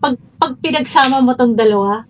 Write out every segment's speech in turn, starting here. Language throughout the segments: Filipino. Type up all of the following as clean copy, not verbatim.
pag pinagsama mo tong dalawa,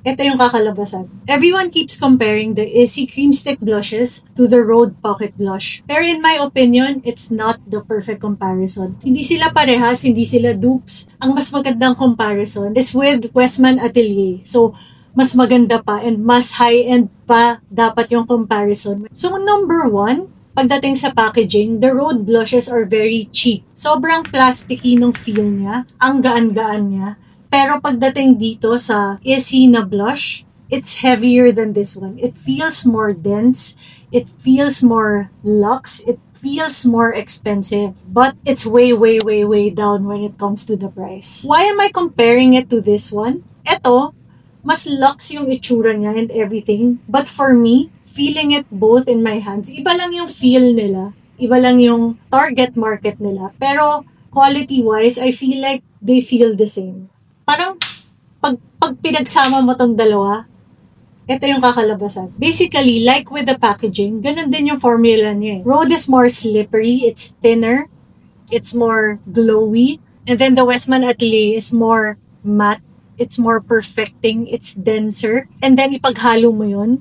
ito yung kakalabasan. Everyone keeps comparing the Issey Cream Stick blushes to the Rhode Pocket Blush. Pero in my opinion, it's not the perfect comparison. Hindi sila parehas, hindi sila dupes. Ang mas magandang comparison is with Westman Atelier. So, mas maganda pa and mas high-end pa dapat yung comparison. So, number 1, pagdating sa packaging, the Rhode blushes are very cheap. Sobrang plasticky nung feel niya. Ang gaan-gaan niya. Pero pagdating dito sa Issey na blush, it's heavier than this one. It feels more dense. It feels more luxe. It feels more expensive. But it's way, way, way, way down when it comes to the price. Why am I comparing it to this one? Ito, mas luxe yung itsura niya and everything. But for me, feeling it both in my hands, iba lang yung feel nila. Iba lang yung target market nila. Pero quality-wise, I feel like they feel the same. Parang pag pinagsama mo tong dalawa, ito yung kakalabasan. Basically, like with the packaging, ganun din yung formula niya. Rhode is more slippery, it's thinner, it's more glowy, and then the Westman Atelier is more matte, it's more perfecting, it's denser, and then ipaghalo mo yun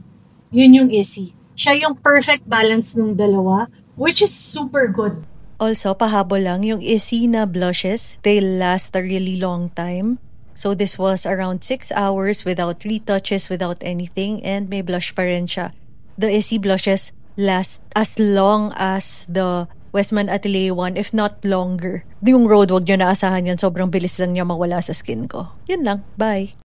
yung Issey. Siya yung perfect balance ng dalawa, which is super good. Also, pahabol lang, yung Issey na blushes, they last a really long time. So this was around 6 hours without retouches, without anything, and may blush pa rin siya. The Issey blushes last as long as the Westman Atelier one, if not longer. Yung Rhode, wag nyo na asahan yun. Sobrang bilis lang niya mawala sa skin ko. Yun lang. Bye!